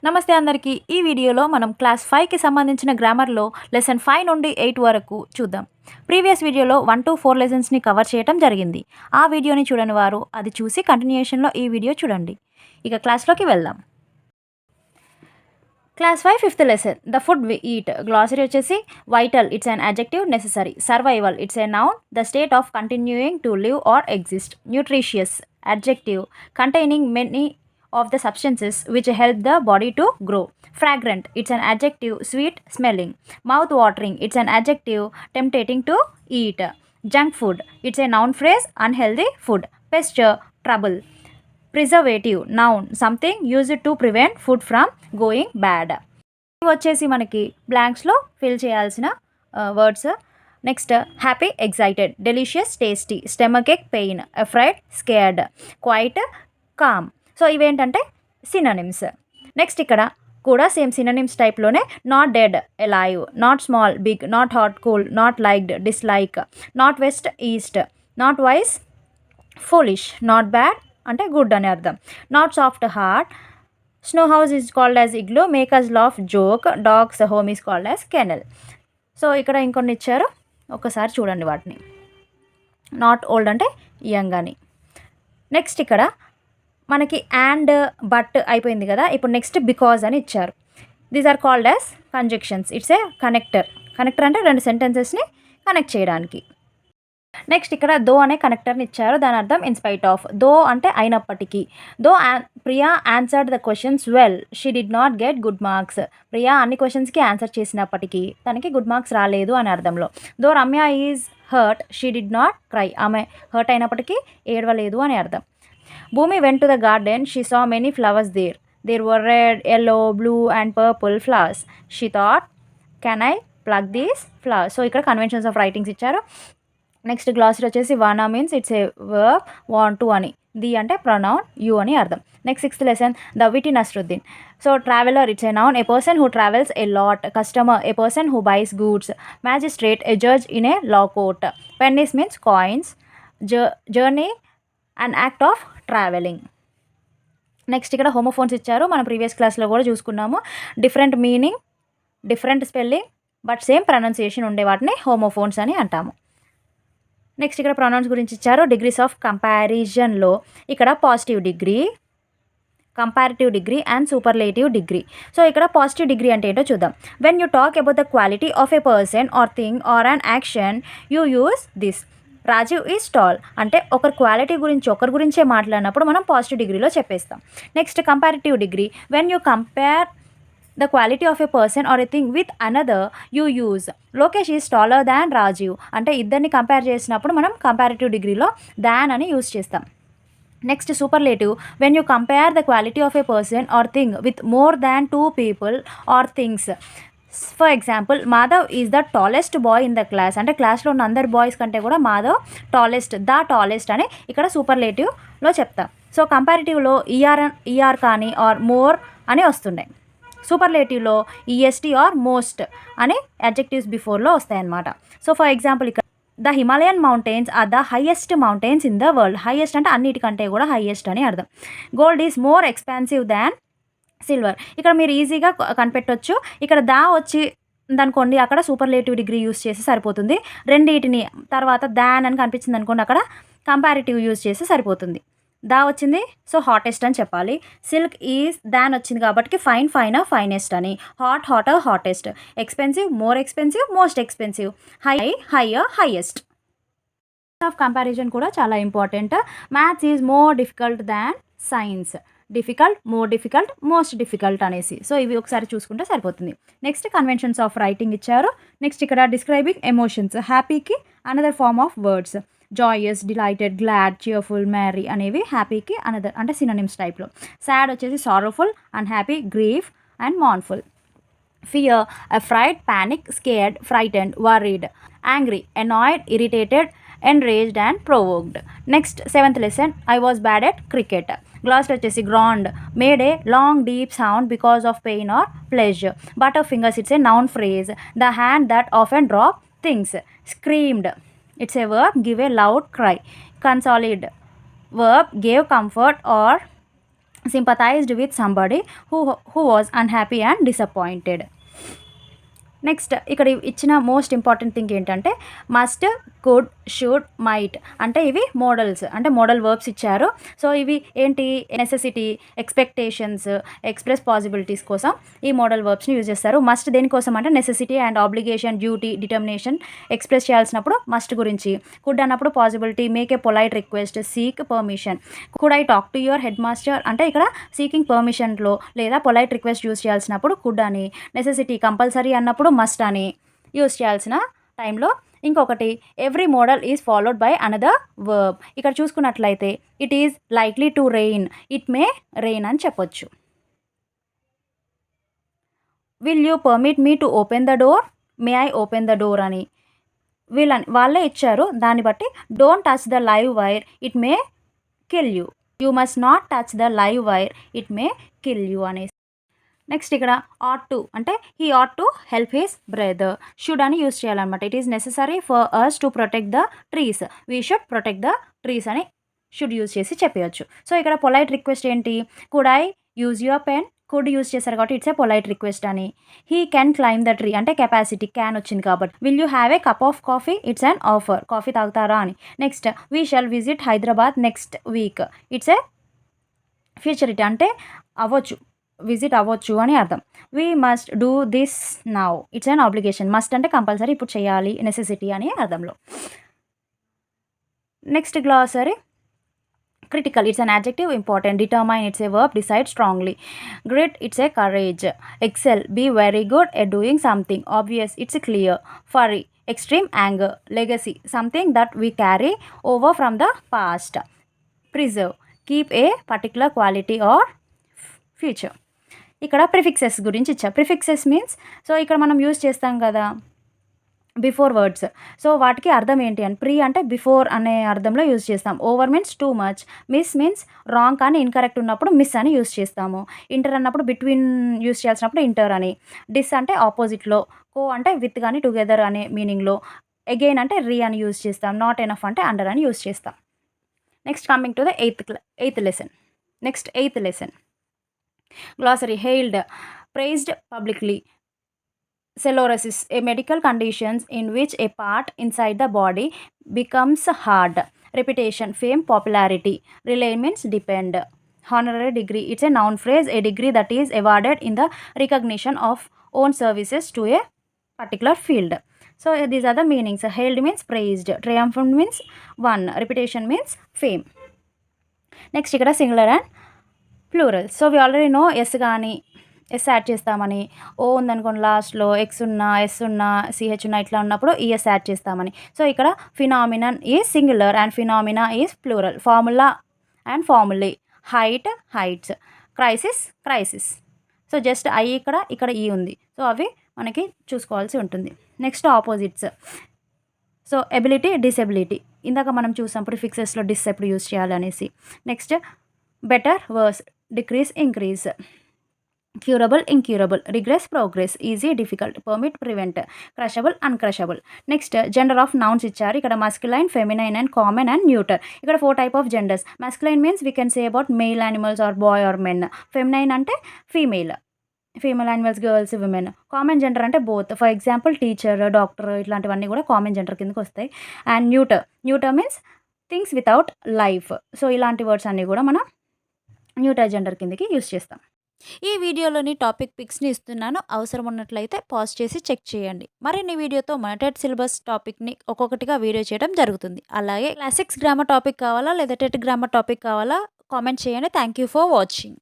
నమస్తే అందరికీ. ఈ వీడియోలో మనం క్లాస్ 5కి సంబంధించిన గ్రామర్లో లెసన్ 5 నుండి 8 వరకు చూద్దాం. ప్రీవియస్ వీడియోలో 1-4 లెసన్స్ని కవర్ చేయడం జరిగింది. ఆ వీడియోని చూడని వారు అది చూసి కంటిన్యూషన్లో ఈ వీడియో చూడండి. ఇక క్లాస్లోకి వెళ్దాం. Class 5 5th lesson the food we eat. Glossary వచ్చేసి vital it's an adjective, necessary. Survival it's a noun, the state of continuing to live or exist. Nutritious adjective containing many of the substances which help the body to grow. Fragrant it's an adjective, sweet smelling. Mouth watering it's an adjective, tempting to eat. Junk food it's a noun phrase, unhealthy food. Pesture trouble. Preservative noun, something used to prevent food from going bad. ఇవి వచ్చేసి మనకి బ్లాంక్స్లో fill చేయాల్సిన words. Next happy excited, delicious tasty, stomach ache pain, afraid scared, quiet calm. So ఇవేంటంటే synonyms. Next ఇక్కడ కూడా same synonyms టైప్లోనే not dead alive, not small big, not hot cool, not liked dislike, not west east, not wise foolish, not bad అంటే good అని అర్థం, not soft hard, snow house is called as igloo, makers laugh joke, dogs home is called as canal. So ఇక్కడ ఇంకొన్ని ఇచ్చారు, ఒకసారి చూడండి వాటిని. Not old అంటే యంగ్ అని. నెక్స్ట్ ఇక్కడ మనకి అండ్ బట్ అయిపోయింది కదా, ఇప్పుడు నెక్స్ట్ బికాజ్ అని ఇచ్చారు. These are called as conjunctions. It's a connector. Connector అంటే రెండు సెంటెన్సెస్ని కనెక్ట్ చేయడానికి. నెక్స్ట్ ఇక్కడ దో అనే కనెక్టర్ని ఇచ్చారు, దాని అర్థం ఇన్స్పైట్ ఆఫ్. దో అంటే అయినప్పటికీ. Though Priya answered the questions well, she did not get good marks. Priya అన్ని క్వశ్చన్స్కి ఆన్సర్ చేసినప్పటికీ తనకి గుడ్ మార్క్స్ రాలేదు అని అర్థంలో. Though Ramya is hurt, she did not cry. ఆమె హర్ట్ అయినప్పటికీ ఏడవలేదు అని అర్థం. Bhumi went to the garden, she saw many flowers there. There were red, yellow, blue and purple flowers. She thought can I pluck these flowers. So ఇక్కడ conventions of writings ఇచ్చారు. Next glossary వచ్చేసి wanna means it's a verb, want to అని. Thee అంటే pronoun, you అని అర్థం. Next 6th lesson the విటి Nasruddin. So traveller it's a noun, a person who travels a lot. Customer a person who buys goods. Magistrate a judge in a law court. Pennies means coins. Journey and act of travelling. Next ఇక్కడ homophones ఇచ్చారు, మనం previous క్లాస్లో కూడా చూసుకున్నాము. Different meaning, different spelling but same pronunciation ఉండే వాటిని homophones అని అంటాము. నెక్స్ట్ ఇక్కడ ప్రొనౌన్స్ గురించి ఇచ్చారు. డిగ్రీస్ ఆఫ్ కంపారిజన్లో ఇక్కడ positive degree, comparative degree and superlative degree. So ఇక్కడ పాజిటివ్ డిగ్రీ అంటే ఏంటో చూద్దాం. When you talk about the quality of a person or thing or an action you use this. Rajiv is tall అంటే ఒకరి quality గురించి ఒకరి గురించే మాట్లాడినప్పుడు మనం పాజిటివ్ డిగ్రీలో చెప్పేస్తాం. Next comparative degree, when you compare the quality of a person or a thing with another you use Lokesh is taller than Rajiv అంటే ఇద్దరిని కంపేర్ చేసినప్పుడు మనం కంపారిటివ్ డిగ్రీలో దాన్ అని యూజ్ చేస్తాం. Next superlative, when you compare the quality of a person or thing with more than 2 people or things. For example Madhav is the tallest boy in the class అంటే క్లాస్లో ఉన్న అందరు బాయ్స్ కంటే కూడా మాధవ్ టాలెస్ట్, ద టాలెస్ట్ అని ఇక్కడ సూపర్లేటివ్లో చెప్తాం. సో కంపారిటివ్లో ఈఆర్ కానీ ఆర్ మోర్ అని వస్తున్నాయి. సూపర్లేటివ్లో ఈఎస్టీ ఆర్ మోస్ట్ అనే అడ్జెక్టివ్స్ బిఫోర్లో వస్తాయన్నమాట. సో ఫర్ ఎగ్జాంపుల్ ఇక్కడ the Himalayan mountains are the highest mountains in the world. Highest అంటే అన్నిటికంటే కూడా హైయెస్ట్ అని అర్థం. Gold is more expensive than silver. ఇక్కడ మీరు ఈజీగా కనిపెట్టవచ్చు. ఇక్కడ దా వచ్చి అనుకోండి, అక్కడ సూపర్లేటివ్ డిగ్రీ యూస్ చేసి సరిపోతుంది. రెండింటిని తర్వాత దాన్ అని కనిపించింది అనుకోండి, అక్కడ కంపారిటివ్ యూజ్ చేసి సరిపోతుంది. దా వచ్చింది సో హాటెస్ట్ అని చెప్పాలి. సిల్క్ ఈజ్ దాన్ వచ్చింది కాబట్టి ఫైన్ ఫైనర్ ఫైనెస్ట్ అని. Hot hotter hottest. Expensive more expensive most expensive. High higher highest. Of comparison కూడా చాలా important. Maths is more difficult than science. Difficult, more difficult, most difficult అనేసి. So ఇవి ఒకసారి చూసుకుంటే సరిపోతుంది. నెక్స్ట్ కన్వెన్షన్స్ ఆఫ్ రైటింగ్ ఇచ్చారు. Next ఇక్కడ describing emotions. హ్యాపీకి another form of words. Joyous, delighted, glad, cheerful, merry అనేవి హ్యాపీకి అనదర్ అంటే సినోనిమ్స్ టైప్లో. సాడ్ వచ్చేసి sorrowful, unhappy, grief and mournful. Fear, afraid, panic, scared, frightened, worried, angry, annoyed, irritated, enraged and provoked. Next 7th lesson I was bad at cricket. Glossary వచ్చేసి ground, made a long deep sound because of pain or pleasure. Butterfingers it's a noun phrase, the hand that often drop things. Screamed it's a verb, give a loud cry. Consoled verb, gave comfort or sympathized with somebody who was unhappy and disappointed. Next ఇక్కడ ఇచ్చిన most important thing ఏంటంటే must, could, should, might అంటే ఇవి models, అంటే modal verbs ఇచ్చారు. So ఇవి ఏంటి, necessity, expectations, express possibilities కోసం ఈ మోడల్ వర్బ్స్ని యూజ్ చేస్తారు. మస్ట్ దేనికోసం అంటే necessity and obligation, duty, determination express చేయాల్సినప్పుడు మస్ట్ గురించి. కుడ్ అన్నప్పుడు possibility, make a polite request, seek permission. Could I talk to your head master అంటే ఇక్కడ సీకింగ్ పర్మిషన్లో లేదా పొలైట్ రిక్వెస్ట్ యూజ్ చేయాల్సినప్పుడు కుడ్ అని. నెసెసిటీ కంపల్సరీ అన్నప్పుడు మస్ట్ అని యూజ్ చేయాల్సిన టైంలో. ఇంకొకటి every model is followed by another verb. ఇక్కడ చూసుకున్నట్లయితే it is likely to rain, it may rain అని చెప్పొచ్చు. Will you permit me to open the door, may I open the door అని వాళ్ళే ఇచ్చారు. దాన్ని బట్టి don't touch the live wire, it may kill you. You must not touch the live wire, it may kill you అనేసి. Next ఇక్కడ ought to అంటే he ought to help his brother. Should అని use చేయాలన్నమాట. It is necessary for us to protect the trees, we should protect the trees అని should use చేసి చెప్పవచ్చు. So ఇక్కడ polite request ఏంటి, could I use your pen, could use చేశారు కాబట్టి it's a polite request అని. He can claim the tree అంటే capacity, can వచ్చింది కాబట్టి. Will you have a cup of coffee, it's an offer, coffee తాగుతారా అని. Next we shall visit Hyderabad next week, it's a ఫ్యూచరిటీ అంటే అవ్వచ్చు, విజిట్ అవ్వచ్చు అని అర్థం. We must do this now, it's an obligation. Must అంటే కంపల్సరీ, ఇప్పుడు చేయాలి, నెసెసిటీ అని అర్థంలో. Next glossary critical, it's an adjective, important. Determine, it's a verb, decide strongly. Grit, it's a courage. Excel, be very good at doing something. Obvious, it's clear. Furry, extreme anger. Legacy, something that we carry over from the past. Preserve, keep a particular quality or future. ఇక్కడ prefixes గురించి ఇచ్చా. Prefixes means, so ఇక్కడ మనం use చేస్తాం కదా before words, so వాటికి అర్థం ఏంటి అని. ప్రీ అంటే బిఫోర్ అనే అర్థంలో యూజ్ చేస్తాం. Over means too much. Miss means wrong కానీ ఇన్కరెక్ట్ ఉన్నప్పుడు మిస్ అని యూజ్ చేస్తాము. ఇంటర్ అన్నప్పుడు బిట్వీన్ యూజ్ చేయాల్సినప్పుడు ఇంటర్ అని. డిస్ అంటే ఆపోజిట్లో. కో అంటే విత్ కానీ టుగెదర్ అనే మీనింగ్లో. అగైన్ అంటే రీ అని యూజ్ చేస్తాం. నాట్ ఎనఫ్ అంటే అండర్ అని యూజ్ చేస్తాం. Next coming to the eighth lesson. Next eighth lesson glossary. Hailed, praised publicly. Sclerosis, a medical condition in which a part inside the body becomes hard. Reputation, fame, popularity. Relay means depend. Honorary degree, it's a noun phrase, a degree that is awarded in the recognition of own services to a particular field. So these are the meanings. Hailed means praised, triumphant means won, reputation means fame. Next ఇక్కడ singular and plural. So we already know S కానీ S add చేస్తామని. O ఉందనుకోండి లాస్ట్లో, X ఉన్నా, yes ఉన్నా, CH ఉన్నా, ఇట్లా ఉన్నప్పుడు ఈఎస్ యాడ్ చేస్తామని. సో ఇక్కడ phenomenon is singular and phenomena is plural. Formula and formulae. Height, heights. Crisis, crisis. So just I ఇక్కడ ఈ ఉంది. సో అవి మనకి చూసుకోవాల్సి ఉంటుంది. Next opposites. So ability, disability. ఇందాక మనం చూసాం ప్రిఫిక్సెస్లో డిస్ ఎప్పుడు యూజ్ చేయాలనేసి. Next better, worse, decrease, increase. Curable, incurable. Regress, progress. Easy, difficult. Permit, prevent. Crushable, uncrushable. Next gender of nouns ఇచ్చారు. ఇక్కడ masculine, feminine and common and neuter. ఇక్కడ 4 type of genders. Masculine means we can say about male animals or boy or men. Feminine అంటే female animals, girls, women. Common gender అంటే both. For example teacher, doctor ఇట్లాంటివన్నీ కూడా common gender కిందకి వస్తాయి. And neuter means things without life. So ఇలాంటి words అన్నీ కూడా మనం న్యూటర్ జెండర్ కిందకి యూజ్ చేస్తాం. ఈ వీడియోలోని టాపిక్ పిక్స్ని ఇస్తున్నాను. అవసరం ఉన్నట్లయితే పాజ్ చేసి చెక్ చేయండి. మరిన్ని వీడియోతో మన టెట్ సిలబస్ టాపిక్ని ఒక్కొక్కటిగా వీడియో చేయడం జరుగుతుంది. అలాగే క్లాసిక్స్ గ్రామర్ టాపిక్ కావాలా లేదా టెట్ గ్రామర్ టాపిక్ కావాలా కామెంట్ చేయండి. Thank you for watching.